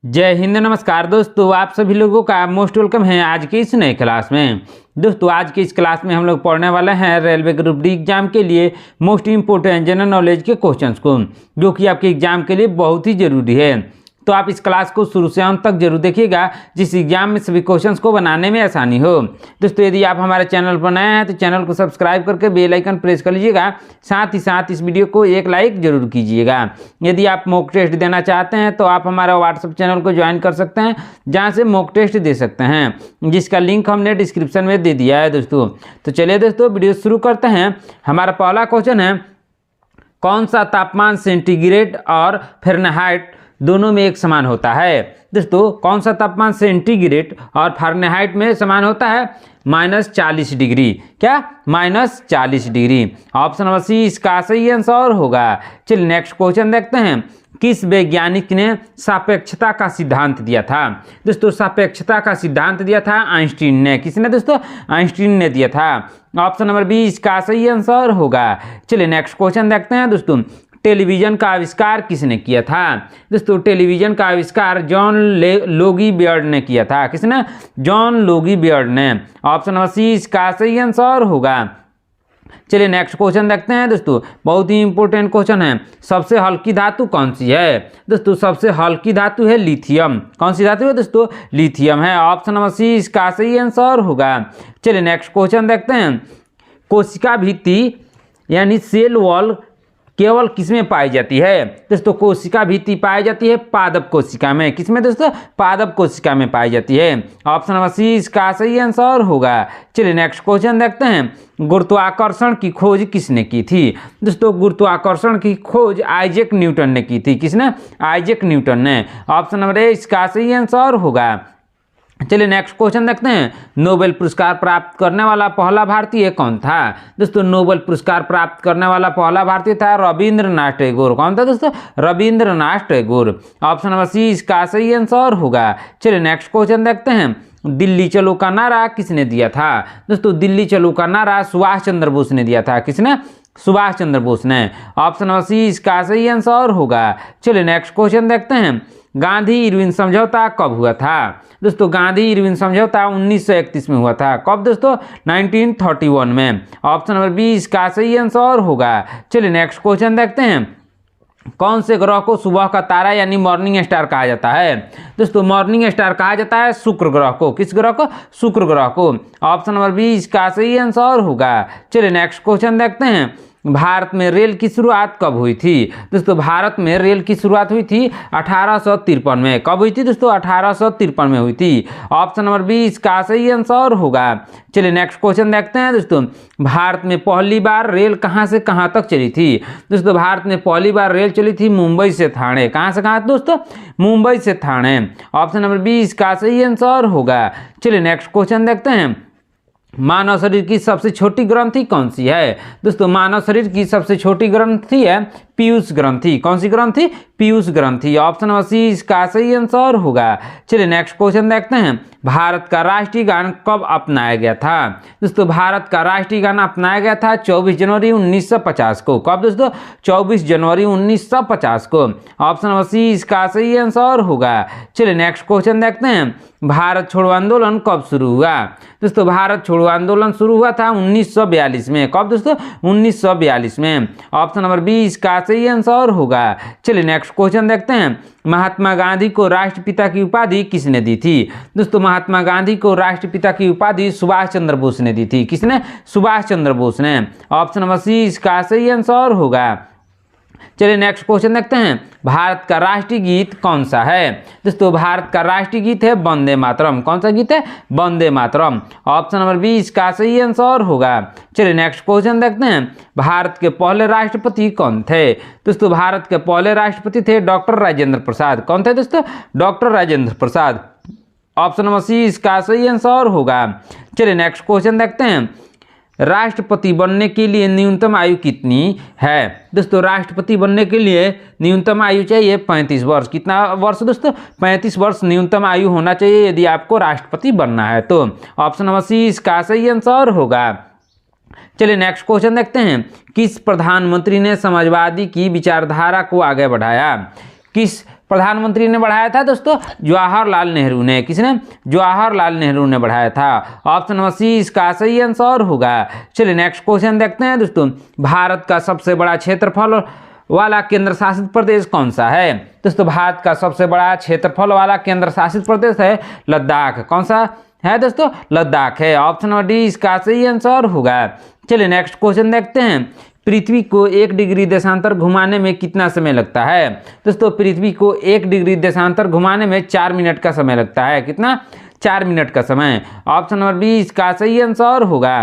जय हिंद, नमस्कार दोस्तों। आप सभी लोगों का मोस्ट वेलकम है आज के इस नए क्लास में। दोस्तों आज की इस क्लास में हम लोग पढ़ने वाले हैं रेलवे ग्रुप डी एग्जाम के लिए मोस्ट इंपोर्टेंट जनरल नॉलेज के क्वेश्चंस को, जो कि आपके एग्जाम के लिए बहुत ही जरूरी है। तो आप इस क्लास को शुरू से अंत तक जरूर देखिएगा, जिस एग्जाम में सभी क्वेश्चंस को बनाने में आसानी हो। दोस्तों यदि आप हमारे चैनल पर नए हैं तो चैनल को सब्सक्राइब करके बेल आइकन प्रेस कर लीजिएगा। साथ ही साथ इस वीडियो को एक लाइक जरूर कीजिएगा। यदि आप मॉक टेस्ट देना चाहते हैं तो आप हमारा व्हाट्सएप चैनल को ज्वाइन कर सकते हैं, जहाँ से मॉक टेस्ट दे सकते हैं, जिसका लिंक हमने डिस्क्रिप्शन में दे दिया है दोस्तों। तो चलिए दोस्तों वीडियो शुरू करते हैं। हमारा पहला क्वेश्चन है, कौन सा तापमान सेंटीग्रेड और फ़ारेनहाइट दोनों में एक समान होता है? दोस्तों कौन सा तापमान सेंटीग्रेड और फ़ारेनहाइट में समान होता है? -40 डिग्री। क्या? -40 डिग्री। ऑप्शन नंबर सी इसका सही आंसर होगा। चलिए नेक्स्ट क्वेश्चन देखते हैं। किस वैज्ञानिक ने सापेक्षता का सिद्धांत दिया था? दोस्तों सापेक्षता का सिद्धांत दिया था आइंस्टीन ने। किसने दोस्तों? आइंस्टीन ने दिया था। ऑप्शन नंबर बी इसका सही आंसर होगा। चलिए नेक्स्ट क्वेश्चन देखते हैं दोस्तों। टेलीविजन का आविष्कार किसने किया था? दोस्तों टेलीविजन का आविष्कार जॉन लोगी बियर्ड ने किया था। किसने? जॉन लोगी बियर्ड ने। ऑप्शन नंबर सी इसका सही आंसर होगा। चलिए नेक्स्ट क्वेश्चन देखते हैं दोस्तों, बहुत ही इंपॉर्टेंट क्वेश्चन है। सबसे हल्की धातु कौन सी है? दोस्तों सबसे हल्की धातु है लिथियम। कौन सी धातु है दोस्तों? लिथियम है। ऑप्शन नंबर सी इसका सही आंसर होगा। चलिए नेक्स्ट क्वेश्चन देखते हैं। कोशिका भित्ति यानी सेल वॉल केवल किसमें पाई जाती है? दोस्तों कोशिका भित्ति पाई जाती है पादप कोशिका में। किसमें दोस्तों? पादप कोशिका में पाई जाती है। ऑप्शन नंबर सी इसका सही आंसर होगा। चलिए नेक्स्ट क्वेश्चन देखते हैं। गुरुत्वाकर्षण की खोज किसने की थी? दोस्तों गुरुत्वाकर्षण की खोज आइजैक न्यूटन ने की थी। किसने? आइजैक न्यूटन ने। ऑप्शन नंबर ए इसका सही आंसर होगा। चलिए नेक्स्ट क्वेश्चन देखते हैं। नोबेल पुरस्कार प्राप्त करने वाला पहला भारतीय कौन था? दोस्तों नोबेल पुरस्कार प्राप्त करने वाला पहला भारतीय था रविंद्रनाथ टैगोर। कौन था दोस्तों? Rabindranath Tagore. Option number C इसका सही आंसर होगा। चलिए नेक्स्ट क्वेश्चन देखते हैं। दिल्ली चलो का नारा किसने दिया था? दोस्तों दिल्ली चलो का नारा सुभाष चंद्र बोस ने दिया था। किसने? सुभाष चंद्र बोस ने। ऑप्शन नंबर सी इसका सही आंसर होगा। चलिए नेक्स्ट क्वेश्चन देखते हैं। गांधी इरविन समझौता कब हुआ था? दोस्तों गांधी इरविन समझौता 1931 में हुआ था। कब दोस्तों? 1931 में। ऑप्शन नंबर बी इसका सही आंसर होगा। चलिए नेक्स्ट क्वेश्चन देखते हैं। कौन से ग्रह को सुबह का तारा यानी मॉर्निंग स्टार कहा जाता है? दोस्तों मॉर्निंग स्टार कहा जाता है शुक्र ग्रह को। किस ग्रह को? शुक्र ग्रह को। ऑप्शन नंबर बी इसका सही आंसर होगा। चलिए नेक्स्ट क्वेश्चन देखते हैं। भारत में रेल की शुरुआत कब हुई थी? दोस्तों भारत में रेल की शुरुआत हुई थी 1853 में। कब हुई थी दोस्तों? 1853 में हुई थी। ऑप्शन नंबर बी इसका सही आंसर होगा। चलिए नेक्स्ट क्वेश्चन देखते हैं दोस्तों। भारत में पहली बार रेल कहां से कहां तक चली थी? दोस्तों भारत में पहली बार रेल चली थी मुंबई से थाने। कहां से कहां दोस्तों? मुंबई से थाने। ऑप्शन नंबर बी इसका सही आंसर होगा। चलिए नेक्स्ट क्वेश्चन देखते हैं। मानव शरीर की सबसे छोटी ग्रंथि कौन सी है? दोस्तों मानव शरीर की सबसे छोटी ग्रंथि है पीयूष ग्रंथि। कौन सी ग्रंथि? पीयूष ग्रंथि। ऑप्शन नंबर सी इसका सही आंसर होगा। चलिए नेक्स्ट क्वेश्चन देखते हैं। भारत का राष्ट्रीय गान कब अपनाया गया था? दोस्तों भारत का राष्ट्रीय गान अपनाया गया था 24 जनवरी 1950 को। कब दोस्तों? 24 जनवरी 1950 को। ऑप्शन नंबर सी इसका सही आंसर होगा। चलिए नेक्स्ट क्वेश्चन देखते हैं। भारत छोड़ो आंदोलन कब शुरू हुआ? दोस्तों भारत छोड़ो आंदोलन शुरू हुआ था 1942 में। कब दोस्तों? 1942 में। ऑप्शन नंबर बी इसका सही आंसर होगा। चलिए नेक्स्ट क्वेश्चन देखते हैं। महात्मा गांधी को राष्ट्रपिता की उपाधि किसने दी थी? दोस्तों महात्मा गांधी को राष्ट्रपिता की उपाधि सुभाष चंद्र बोस ने दी थी। किसने? सुभाष चंद्र बोस ने। ऑप्शन नंबर सी इसका सही आंसर होगा। चलिए नेक्स्ट क्वेश्चन देखते हैं। भारत का राष्ट्रीय गीत कौन सा है? दोस्तों भारत का राष्ट्रीय गीत है वंदे मातरम। कौन सा गीत है? Vande Mataram. Option number B इसका सही आंसर होगा। चलिए नेक्स्ट क्वेश्चन देखते हैं। भारत के पहले राष्ट्रपति कौन थे? दोस्तों भारत के पहले राष्ट्रपति थे डॉक्टर राजेंद्र प्रसाद। कौन थे दोस्तों? Doctor Rajendra Prasad. Option number C इसका सही आंसर होगा। चलिए नेक्स्ट क्वेश्चन देखते हैं। राष्ट्रपति बनने के लिए न्यूनतम आयु कितनी है? दोस्तों राष्ट्रपति बनने के लिए न्यूनतम आयु चाहिए 35 वर्ष। कितना वर्ष दोस्तों? 35 वर्ष न्यूनतम आयु होना चाहिए यदि आपको राष्ट्रपति बनना है तो। ऑप्शन नंबर सी इसका सही आंसर होगा। चलिए नेक्स्ट क्वेश्चन देखते हैं। किस प्रधानमंत्री ने समाजवादी की विचारधारा को आगे बढ़ाया? किस प्रधानमंत्री ने बढ़ाया था दोस्तों? जवाहरलाल नेहरू ने। किसने? जवाहरलाल नेहरू ने बढ़ाया था। ऑप्शन नंबर सी इसका सही आंसर होगा। चलिए नेक्स्ट क्वेश्चन देखते हैं दोस्तों। भारत का सबसे बड़ा क्षेत्रफल वाला केंद्र शासित प्रदेश कौन सा है? दोस्तों भारत का सबसे बड़ा क्षेत्रफल वाला केंद्र शासित प्रदेश है लद्दाख। कौन सा है दोस्तों? लद्दाख है। ऑप्शन नंबर डी इसका सही आंसर होगा। चलिए नेक्स्ट क्वेश्चन देखते हैं। पृथ्वी को 1 डिग्री देशांतर घुमाने में कितना समय लगता है? दोस्तों पृथ्वी को 1 डिग्री देशांतर घुमाने में 4 मिनट का समय लगता है। कितना? 4 मिनट का समय। ऑप्शन नंबर बी इसका सही आंसर होगा।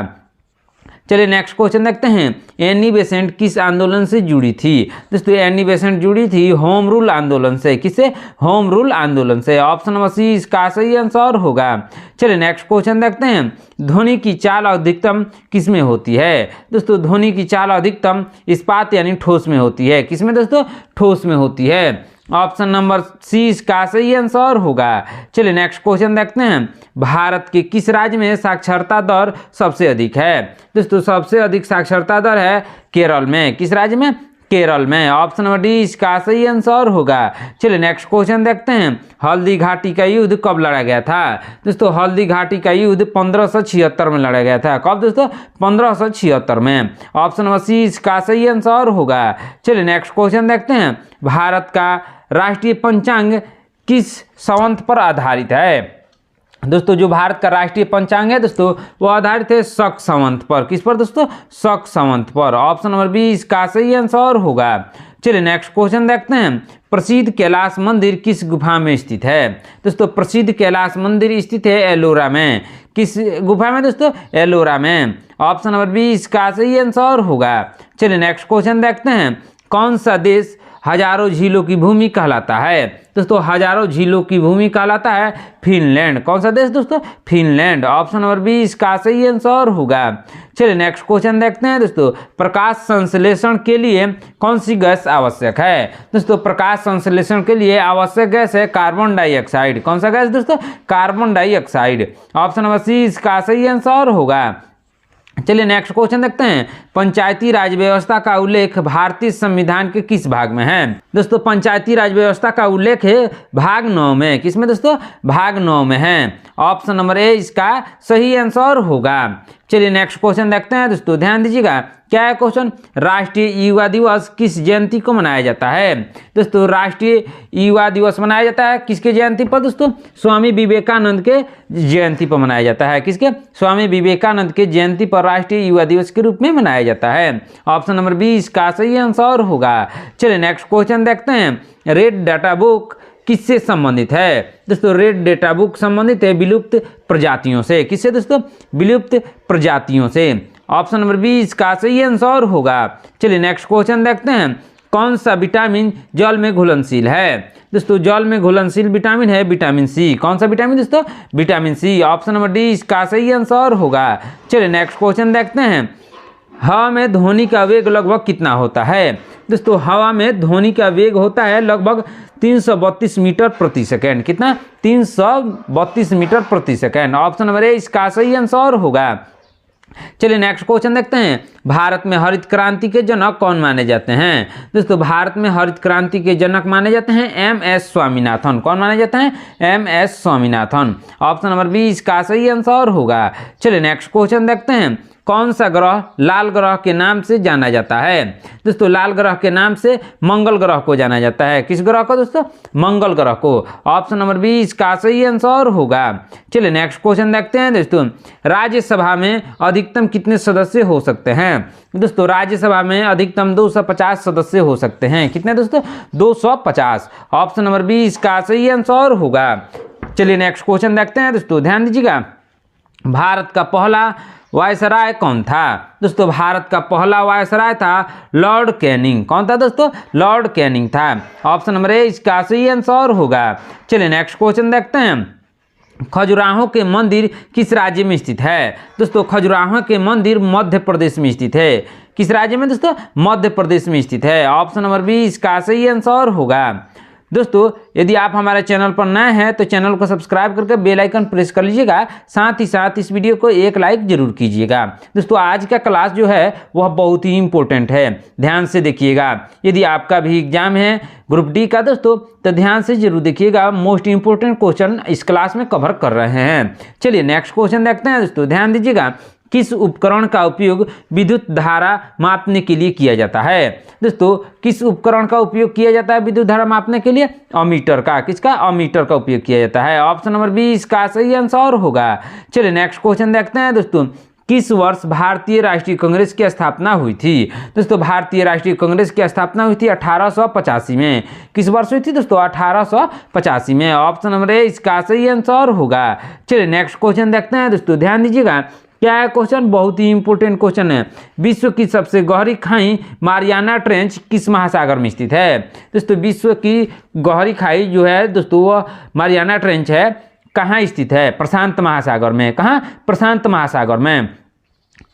चलिए नेक्स्ट क्वेश्चन देखते हैं। एनी बेसेंट किस आंदोलन से जुड़ी थी? दोस्तों एनी बेसेंट जुड़ी थी होम रूल आंदोलन से। किससे? होम रूल आंदोलन से। ऑप्शन नंबर सी इसका सही आंसर होगा। चलिए नेक्स्ट क्वेश्चन देखते हैं। ध्वनि की चाल अधिकतम किस में होती है? दोस्तों ध्वनि की चाल अधिकतम इस्पात यानी ठोस में होती है। किस में दोस्तों? ठोस में होती है। ऑप्शन नंबर सी इसका सही आंसर होगा। चलिए नेक्स्ट क्वेश्चन देखते हैं। भारत के किस राज्य में साक्षरता दर सबसे अधिक है? दोस्तों सबसे अधिक साक्षरता दर है केरल में। किस राज्य में? केरल में। ऑप्शन नंबर डी इसका सही आंसर होगा। चलिए नेक्स्ट क्वेश्चन देखते हैं। हल्दी घाटी का युद्ध कब लड़ा गया था? दोस्तों हल्दी घाटी का युद्ध 1576 में लड़ा गया था। कब दोस्तों? 1576 में। ऑप्शन नंबर सी इसका सही आंसर होगा। चलिए नेक्स्ट क्वेश्चन देखते हैं। भारत का राष्ट्रीय पंचांग किस संवत पर आधारित है? दोस्तों जो भारत का राष्ट्रीय पंचांग है दोस्तों वो आधारित है शक संवत पर। किस पर दोस्तों? शक संवत पर। ऑप्शन नंबर बी इसका सही आंसर होगा। चलिए नेक्स्ट क्वेश्चन देखते हैं। प्रसिद्ध कैलाश मंदिर किस गुफा में स्थित है? दोस्तों प्रसिद्ध कैलाश मंदिर स्थित है एलोरा में। किस गुफा में दोस्तों? एलोरा में। ऑप्शन नंबर बी इसका सही आंसर होगा। चलिए नेक्स्ट क्वेश्चन देखते हैं। कौन सा देश हजारों झीलों की भूमि कहलाता है? दोस्तों हजारों झीलों की भूमि कहलाता है फिनलैंड। कौन सा देश दोस्तों? फिनलैंड। ऑप्शन नंबर बी इसका सही आंसर होगा। चलिए नेक्स्ट क्वेश्चन देखते हैं दोस्तों। प्रकाश संश्लेषण के लिए कौन सी गैस आवश्यक है? दोस्तों प्रकाश संश्लेषण के लिए आवश्यक गैस है कार्बन डाइऑक्साइड। कौन सा गैस दोस्तों? Carbon dioxide. Option number C इसका सही आंसर होगा। चलिए नेक्स्ट क्वेश्चन देखते हैं। पंचायती राज व्यवस्था का उल्लेख भारतीय संविधान के किस भाग में है? दोस्तों पंचायती राज व्यवस्था का उल्लेख है भाग 9 में। किसमें दोस्तों? भाग 9 में है। ऑप्शन नंबर ए इसका सही आंसर होगा। चलिए नेक्स्ट क्वेश्चन देखते हैं दोस्तों, ध्यान दीजिएगा। क्या है क्वेश्चन? राष्ट्रीय युवा दिवस किस जयंती को मनाया जाता है? दोस्तों राष्ट्रीय युवा दिवस मनाया जाता है किसके जयंती पर दोस्तों? स्वामी विवेकानंद के जयंती पर मनाया जाता है। किसके? स्वामी विवेकानंद के जयंती पर राष्ट्रीय युवा दिवस के रूप में मनाया जाता है। ऑप्शन नंबर बी इसका सही आंसर होगा। चलिए नेक्स्ट क्वेश्चन देखते हैं। रेड डाटा बुक किससे संबंधित है? दोस्तों रेड डेटा बुक संबंधित है विलुप्त प्रजातियों से। किससे दोस्तों? विलुप्त प्रजातियों से। ऑप्शन नंबर बी इसका सही आंसर होगा। चलिए नेक्स्ट क्वेश्चन देखते हैं। कौन सा विटामिन जल में घुलनशील है? दोस्तों जल में घुलनशील विटामिन है विटामिन सी। कौन सा विटामिन दोस्तों? Vitamin C. Option number D इसका सही आंसर होगा। चलिए नेक्स्ट क्वेश्चन देखते हैं। हवा में ध्वनि का वेग लगभग कितना होता है? दोस्तों हवा में ध्वनि का वेग होता है लगभग 332 मीटर प्रति सेकेंड। कितना? 332 मीटर प्रति सेकेंड। ऑप्शन नंबर ए इसका सही आंसर होगा। चलिए नेक्स्ट क्वेश्चन देखते हैं। भारत में हरित क्रांति के जनक कौन माने जाते हैं? दोस्तों भारत में हरित क्रांति के जनक माने जाते हैं एम.एस. स्वामीनाथन। कौन माने जाते हैं? MS. Swaminathan. Option number B इसका सही आंसर होगा। चलिए नेक्स्ट क्वेश्चन देखते हैं। कौन सा ग्रह लाल ग्रह के नाम से जाना जाता है? दोस्तों लाल ग्रह के नाम से मंगल ग्रह को जाना जाता है। किस ग्रह को दोस्तों? मंगल ग्रह को। ऑप्शन नंबर बी इसका सही आंसर होगा। चलिए नेक्स्ट क्वेश्चन देखते हैं दोस्तों। राज्यसभा में अधिकतम कितने सदस्य हो सकते हैं? दोस्तों राज्यसभा में अधिकतम 250 सदस्य हो सकते हैं। कितने दोस्तों? 250। ऑप्शन नंबर बी इसका सही आंसर होगा। चलिए नेक्स्ट क्वेश्चन देखते हैं दोस्तों, ध्यान दीजिएगा। भारत का पहला वायसराय कौन था? दोस्तों भारत का पहला वायसराय था लॉर्ड कैनिंग। कौन था दोस्तों? लॉर्ड कैनिंग था। ऑप्शन नंबर ए इसका सही आंसर होगा। चलिए नेक्स्ट क्वेश्चन देखते हैं। खजुराहो के मंदिर किस राज्य में स्थित है? दोस्तों खजुराहो के मंदिर मध्य प्रदेश में स्थित है। किस राज्य में दोस्तों? मध्य प्रदेश में स्थित है। ऑप्शन नंबर बी इसका सही आंसर होगा। दोस्तों यदि आप हमारे चैनल पर नए हैं तो चैनल को सब्सक्राइब करके बेल आइकन प्रेस कर लीजिएगा, साथ ही साथ इस वीडियो को एक लाइक जरूर कीजिएगा। दोस्तों आज का क्लास जो है वह बहुत ही इंपॉर्टेंट है, ध्यान से देखिएगा। यदि आपका भी एग्जाम है ग्रुप डी का दोस्तों तो ध्यान से जरूर देखिएगा, मोस्ट इंपोर्टेंट क्वेश्चन इस क्लास में कवर कर रहे हैं। चलिए नेक्स्ट क्वेश्चन देखते हैं दोस्तों, ध्यान दीजिएगा। किस उपकरण का उपयोग विद्युत धारा मापने के लिए किया जाता है? दोस्तों किस उपकरण का उपयोग किया जाता है विद्युत धारा मापने के लिए? अमीटर का। किसका? अमीटर का उपयोग किया जाता है। ऑप्शन नंबर बी इसका सही आंसर होगा। चलिए नेक्स्ट क्वेश्चन देखते हैं दोस्तों, किस वर्ष भारतीय राष्ट्रीय कांग्रेस की स्थापना हुई थी? दोस्तों भारतीय राष्ट्रीय कांग्रेस की स्थापना हुई थी 1885 में। किस वर्ष हुई थी दोस्तों? 1885 में। ऑप्शन नंबर ए इसका सही आंसर होगा। चलिए नेक्स्ट क्वेश्चन देखते हैं दोस्तों, ध्यान दीजिएगा। क्या है क्वेश्चन? बहुत ही इंपॉर्टेंट क्वेश्चन है। विश्व की सबसे गहरी खाई मारियाना ट्रेंच किस महासागर में स्थित है? दोस्तों विश्व की गहरी खाई जो है दोस्तों वह मारियाना ट्रेंच है, कहाँ स्थित है? प्रशांत महासागर में। कहाँ? प्रशांत महासागर में।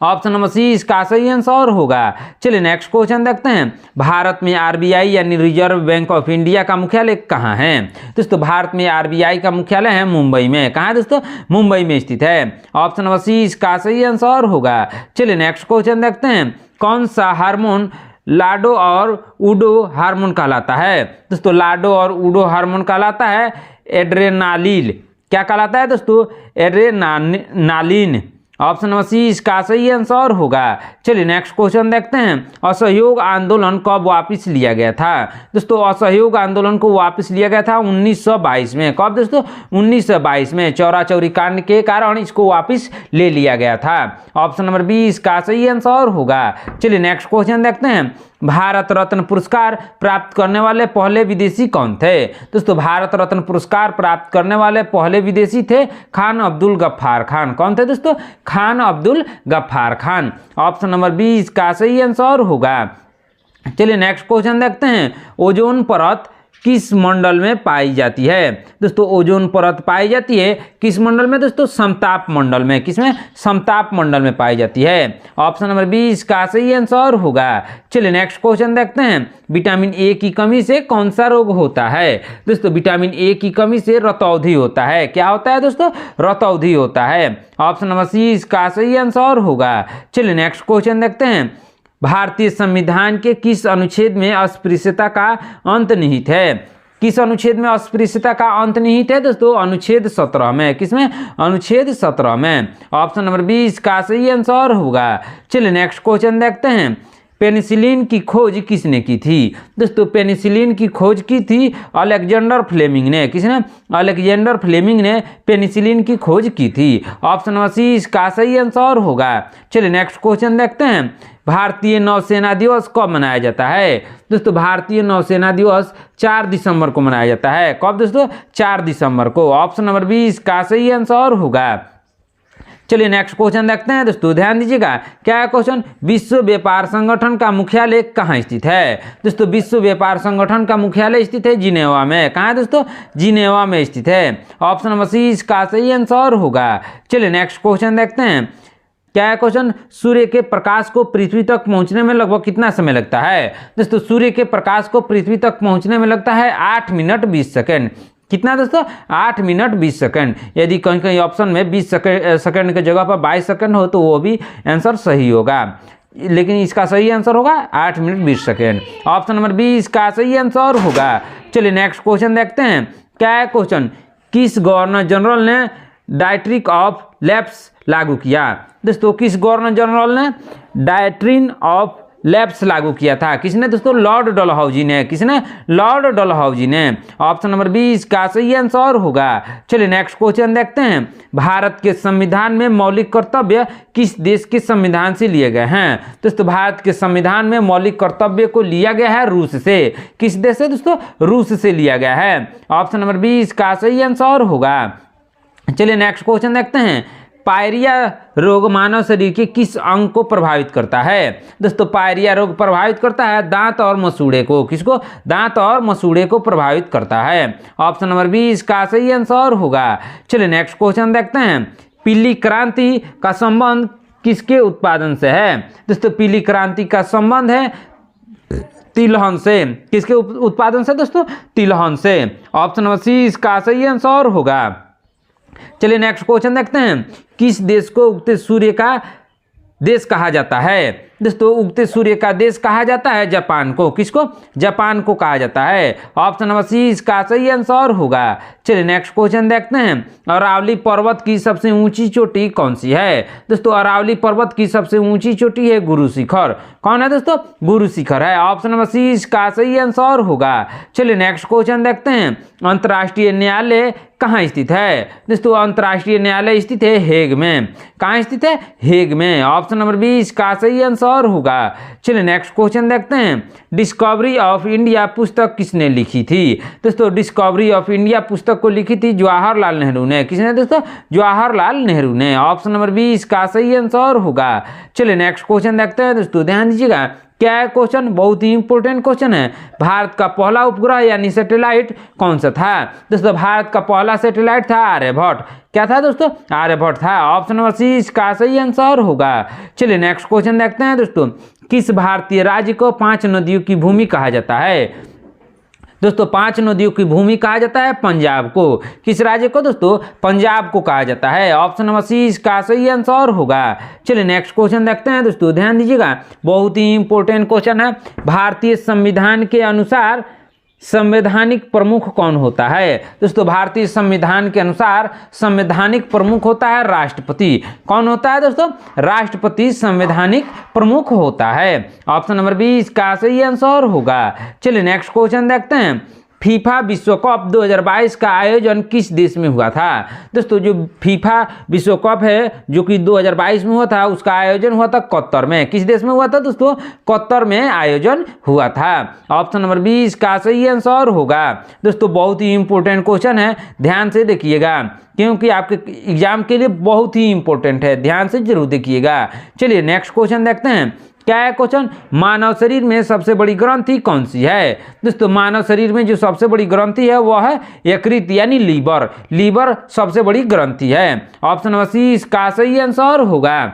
ऑप्शन नंबर सी इसका सही आंसर होगा। चलिए नेक्स्ट क्वेश्चन देखते हैं। भारत में आरबीआई यानी रिजर्व बैंक ऑफ इंडिया का मुख्यालय कहाँ है? दोस्तों भारत में आरबीआई का मुख्यालय है मुंबई में। कहाँ है दोस्तों? मुंबई में स्थित है। ऑप्शन नंबर सी इसका सही आंसर होगा। चलिए नेक्स्ट क्वेश्चन देखते हैं। कौन सा हार्मोन लाडो और ऊडो हार्मोन कहलाता है? दोस्तों लाडो और ऊडो हार्मोन कहलाता है एड्रेनालिन। क्या कहलाता है दोस्तों? एड्रेनालिन। ऑप्शन नंबर सी इसका सही आंसर होगा। चलिए नेक्स्ट क्वेश्चन देखते हैं। असहयोग आंदोलन कब वापस लिया गया था? दोस्तों असहयोग आंदोलन को वापस लिया गया था 1922 में। कब दोस्तों? 1922 में। चौरा चौरी कांड के कारण इसको वापस ले लिया गया था। ऑप्शन नंबर बी इसका सही आंसर होगा। चलिए नेक्स्ट क्वेश्चन देखते हैं। भारत रत्न पुरस्कार प्राप्त करने वाले पहले विदेशी कौन थे? दोस्तों भारत रत्न पुरस्कार प्राप्त करने वाले पहले विदेशी थे खान अब्दुल गफ्फार खान। कौन थे दोस्तों? Khan Abdul Ghaffar Khan. Option number B इसका सही आंसर होगा। चलिए नेक्स्ट क्वेश्चन देखते हैं। ओजोन परत किस मंडल में पाई जाती है? दोस्तों ओजोन परत पाई जाती है किस मंडल में? दोस्तों समताप मंडल में। किसमें? समताप मंडल में पाई जाती है। ऑप्शन नंबर बी इसका सही आंसर होगा। चलिए नेक्स्ट क्वेश्चन देखते हैं। विटामिन ए की कमी से कौन सा रोग होता है? दोस्तों विटामिन ए की कमी से रतौंधी होता है। क्या होता है दोस्तों? रतौंधी होता है। ऑप्शन नंबर सी इसका सही आंसर होगा। चलिए नेक्स्ट क्वेश्चन देखते हैं। भारतीय संविधान के किस अनुच्छेद में अस्पृश्यता का अंत निहित है? किस अनुच्छेद में अस्पृश्यता का अंत निहित है दोस्तों? अनुच्छेद 17 में। किसमें? अनुच्छेद 17 में। ऑप्शन नंबर बी इसका सही आंसर होगा। चलिए नेक्स्ट क्वेश्चन देखते हैं। पेनिसिलिन की खोज किसने की थी? दोस्तों पेनिसिलिन की खोज की थी अलेक्जेंडर फ्लेमिंग ने। किसने? अलेक्जेंडर फ्लेमिंग ने पेनिसिलिन की खोज की थी। ऑप्शन नंबर सी इसका सही आंसर होगा। चलिए नेक्स्ट क्वेश्चन देखते हैं। भारतीय नौसेना दिवस कब मनाया जाता है? दोस्तों भारतीय नौसेना दिवस 4 दिसंबर को मनाया जाता है। कब दोस्तों? 4 दिसंबर को। ऑप्शन नंबर बी इसका सही आंसर होगा। चलिए नेक्स्ट क्वेश्चन देखते हैं दोस्तों, ध्यान दीजिएगा। क्या है क्वेश्चन? विश्व व्यापार संगठन का मुख्यालय कहाँ स्थित है? दोस्तों विश्व व्यापार संगठन का मुख्यालय स्थित है जिनेवा में। कहाँ है दोस्तों? जिनेवा में स्थित है। ऑप्शन नंबर सी इसका सही आंसर होगा। चलिए नेक्स्ट क्वेश्चन देखते हैं। क्या है क्वेश्चन? सूर्य के प्रकाश को पृथ्वी तक पहुंचने में लगभग कितना समय लगता है? दोस्तों सूर्य के प्रकाश को पृथ्वी तक पहुंचने में लगता है 8 मिनट 20 सेकेंड। कितना दोस्तों? 8 मिनट 20 सेकेंड। यदि कहीं कहीं ऑप्शन में 20 सेकेंड की जगह पर 22 सेकेंड हो तो वो भी आंसर सही होगा, लेकिन इसका सही आंसर होगा 8 minute 20 second. Option number B इसका सही आंसर होगा। चलिए नेक्स्ट क्वेश्चन देखते हैं। क्या है क्वेश्चन? किस गवर्नर जनरल ने डायट्रिक ऑफ लैप्स लागू किया? दोस्तों किस गवर्नर जनरल ने डायट्रिन ऑफ लैप्स लागू किया था? किसने दोस्तों? लॉर्ड डलहौजी ने। किसने? लॉर्ड डलहौजी ने। ऑप्शन नंबर बी इसका सही आंसर होगा। चलिए नेक्स्ट क्वेश्चन देखते हैं। भारत के संविधान में मौलिक कर्तव्य किस देश के संविधान से लिए गए हैं? दोस्तों भारत के संविधान में मौलिक कर्तव्य को लिया गया है रूस से। किस देश से दोस्तों? रूस से लिया गया है। ऑप्शन नंबर बी इसका सही आंसर होगा। चलिए नेक्स्ट क्वेश्चन देखते हैं। पायरिया रोग मानव शरीर के किस अंग को प्रभावित करता है? दोस्तों पायरिया रोग प्रभावित करता है दांत और मसूड़े को। किसको? दांत और मसूड़े को प्रभावित करता है। ऑप्शन नंबर बी इसका सही आंसर होगा। चलिए नेक्स्ट क्वेश्चन देखते हैं। पीली क्रांति का संबंध किसके उत्पादन से है? दोस्तों पीली क्रांति का संबंध है तिलहन से। किसके उत्पादन से दोस्तों? तिलहन से। ऑप्शन नंबर सी इसका सही आंसर होगा। चलिए नेक्स्ट क्वेश्चन देखते हैं। किस देश को उगते सूर्य का देश कहा जाता है? दोस्तों उगते सूर्य का देश कहा जाता है जापान को। किसको? जापान को कहा जाता है। ऑप्शन नंबर सी इसका सही आंसर होगा। चलिए नेक्स्ट क्वेश्चन देखते हैं। अरावली पर्वत की सबसे ऊंची चोटी कौन सी है? दोस्तों अरावली पर्वत की सबसे ऊंची चोटी है गुरु शिखर। कौन है दोस्तों? गुरु शिखर है। ऑप्शन नंबर सी इसका सही आंसर होगा। चलिए नेक्स्ट क्वेश्चन देखते हैं। अंतर्राष्ट्रीय न्यायालय कहाँ स्थित है? दोस्तों अंतर्राष्ट्रीय न्यायालय स्थित है हेग में। कहाँ स्थित है? हेग में। ऑप्शन नंबर बी इसका सही आंसर होगा। चलिए नेक्स्ट क्वेश्चन देखते हैं। डिस्कवरी ऑफ इंडिया पुस्तक किसने लिखी थी? दोस्तों डिस्कवरी ऑफ इंडिया पुस्तक को लिखी थी जवाहरलाल नेहरू ने। किसने दोस्तों? जवाहरलाल नेहरू ने। ऑप्शन नंबर बी इसका सही आंसर होगा। चलिए नेक्स्ट क्वेश्चन देखते हैं दोस्तों, ध्यान दीजिएगा। क्या है क्वेश्चन? बहुत ही इंपॉर्टेंट क्वेश्चन है। भारत का पहला उपग्रह यानी सैटेलाइट कौन सा था? दोस्तों भारत का पहला सैटेलाइट था आर्यभट्ट। क्या था दोस्तों? आर्यभट्ट था। ऑप्शन नंबर सी इसका सही आंसर होगा। चलिए नेक्स्ट क्वेश्चन देखते हैं दोस्तों। किस भारतीय राज्य को 5 नदियों की भूमि कहा जाता है? दोस्तों 5 नदियों की भूमि कहा जाता है पंजाब को। किस राज्य को दोस्तों? पंजाब को कहा जाता है। ऑप्शन नंबर सी इसका सही आंसर होगा। चलिए नेक्स्ट क्वेश्चन देखते हैं दोस्तों, ध्यान दीजिएगा। बहुत ही इंपॉर्टेंट क्वेश्चन है। भारतीय संविधान के अनुसार संवैधानिक प्रमुख कौन होता है? दोस्तों भारतीय संविधान के अनुसार संवैधानिक प्रमुख होता है राष्ट्रपति। कौन होता है दोस्तों? राष्ट्रपति संवैधानिक प्रमुख होता है। ऑप्शन नंबर बी इसका सही आंसर होगा। चलिए नेक्स्ट क्वेश्चन देखते हैं। फीफा विश्व कप 2022 का आयोजन किस देश में हुआ था? दोस्तों जो फीफा विश्व कप है जो कि 2022 में हुआ था, उसका आयोजन हुआ था कतर में। किस देश में हुआ था दोस्तों? कतर में आयोजन हुआ था। ऑप्शन नंबर बी इसका सही आंसर होगा। दोस्तों बहुत ही इंपॉर्टेंट क्वेश्चन है, ध्यान से देखिएगा क्योंकि आपके एग्जाम के लिए बहुत ही इंपॉर्टेंट है, ध्यान से जरूर देखिएगा। चलिए नेक्स्ट क्वेश्चन देखते हैं। क्या है क्वेश्चन? मानव शरीर में सबसे बड़ी ग्रंथि कौन सी है? दोस्तों मानव शरीर में जो सबसे बड़ी ग्रंथि है वह है यकृत यानी लीवर। लीवर सबसे बड़ी ग्रंथि है। ऑप्शन नंबर सी इसका सही आंसर होगा।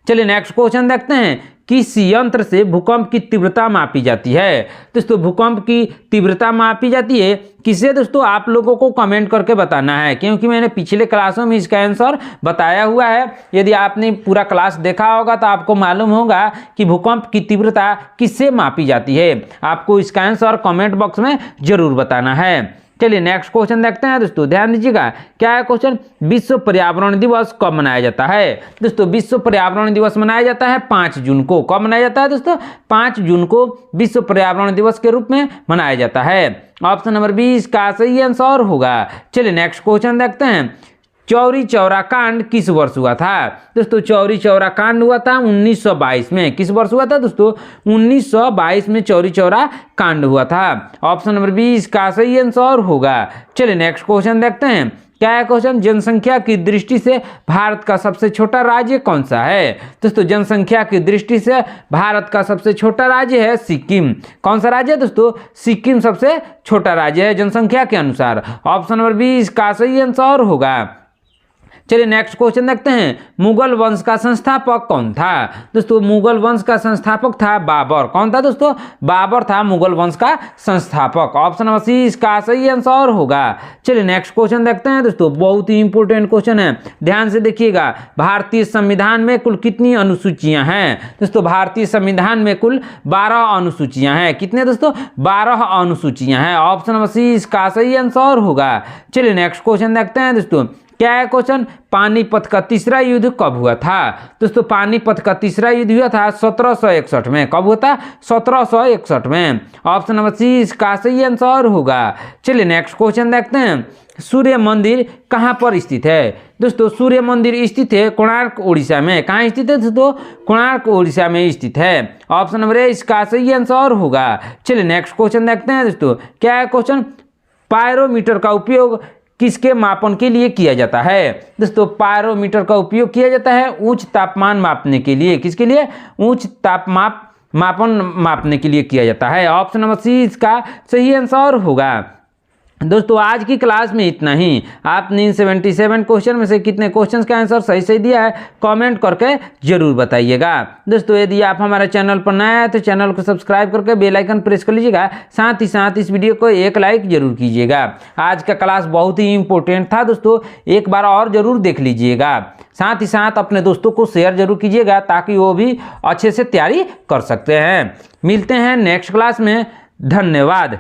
चलिए नेक्स्ट क्वेश्चन देखते हैं। किस यंत्र से भूकंप की तीव्रता मापी जाती है? दोस्तों भूकंप की तीव्रता मापी जाती है किससे दोस्तों? आप लोगों को कमेंट करके बताना है क्योंकि मैंने पिछले क्लासों में इसका आंसर बताया हुआ है। यदि आपने पूरा क्लास देखा होगा तो आपको मालूम होगा कि भूकंप की तीव्रता किससे मापी जाती है। आपको इसका आंसर कमेंट बॉक्स में जरूर बताना है। चलिए नेक्स्ट क्वेश्चन देखते हैं दोस्तों, ध्यान दीजिएगा। क्या है क्वेश्चन? विश्व पर्यावरण दिवस कब मनाया जाता है? दोस्तों विश्व पर्यावरण दिवस मनाया जाता है 5 जून को। कब मनाया जाता है दोस्तों? 5 जून को विश्व पर्यावरण दिवस के रूप में मनाया जाता है। ऑप्शन नंबर बी इसका सही आंसर होगा। चलिए नेक्स्ट क्वेश्चन देखते हैं। चौरी चौरा कांड किस वर्ष हुआ था? दोस्तों चौरी चौरा कांड हुआ था 1922 में। किस वर्ष हुआ था दोस्तों? 1922 में चौरी चौरा कांड हुआ था। ऑप्शन नंबर बी इसका सही आंसर होगा। चलिए नेक्स्ट क्वेश्चन देखते हैं। क्या है क्वेश्चन? जनसंख्या की दृष्टि से भारत का सबसे छोटा राज्य कौन सा है? दोस्तों जनसंख्या की दृष्टि से भारत का सबसे छोटा राज्य है सिक्किम। कौन सा राज्य है दोस्तों? सिक्किम सबसे छोटा राज्य है जनसंख्या के अनुसार। ऑप्शन नंबर बी इसका सही आंसर होगा। चलिए नेक्स्ट क्वेश्चन देखते हैं। मुगल वंश का संस्थापक कौन था? दोस्तों मुगल वंश का संस्थापक था बाबर। कौन था दोस्तों? बाबर था मुगल वंश का संस्थापक। ऑप्शन नंबर सी इसका सही आंसर होगा। चलिए नेक्स्ट क्वेश्चन देखते हैं दोस्तों, बहुत ही इंपॉर्टेंट क्वेश्चन है, ध्यान से देखिएगा। भारतीय संविधान में कुल कितनी अनुसूचियां हैं? दोस्तों भारतीय संविधान में कुल 12 अनुसूचियां हैं। कितने दोस्तों? 12 अनुसूचियां हैं। ऑप्शन नंबर सी इसका सही आंसर होगा। चलिए नेक्स्ट क्वेश्चन देखते हैं दोस्तों। क्या है क्वेश्चन? पानीपत का तीसरा युद्ध कब हुआ था? दोस्तों पानीपत का तीसरा युद्ध हुआ था 1761 में। कब हुआ था? 1761 में। ऑप्शन नंबर सी इसका सही आंसर होगा। चलिए नेक्स्ट क्वेश्चन देखते हैं। सूर्य मंदिर कहाँ पर स्थित है? दोस्तों सूर्य मंदिर स्थित है कोणार्क उड़ीसा में। कहाँ स्थित है दोस्तों? कोणार्क उड़ीसा में स्थित है। ऑप्शन नंबर ए इसका सही आंसर होगा। चलिए नेक्स्ट क्वेश्चन देखते हैं दोस्तों। क्या है क्वेश्चन? पायरोमीटर का उपयोग किसके मापन के लिए किया जाता है? दोस्तों पायरोमीटर का उपयोग किया जाता है उच्च तापमान मापने के लिए। किसके लिए? उच्च मापन मापने के लिए किया जाता है। ऑप्शन नंबर सी इसका सही आंसर होगा। दोस्तों आज की क्लास में इतना ही। आपने इन 77 क्वेश्चन में से कितने क्वेश्चन का आंसर सही सही दिया है कमेंट करके जरूर बताइएगा। दोस्तों यदि आप हमारे चैनल पर नए हैं तो चैनल को सब्सक्राइब करके बेल आइकन प्रेस कर लीजिएगा, साथ ही साथ इस वीडियो को एक लाइक जरूर कीजिएगा। आज का क्लास बहुत ही इंपॉर्टेंट था दोस्तों, एक बार और जरूर देख लीजिएगा। साथ ही साथ अपने दोस्तों को शेयर जरूर कीजिएगा ताकि वो भी अच्छे से तैयारी कर सकते हैं। मिलते हैं नेक्स्ट क्लास में, धन्यवाद।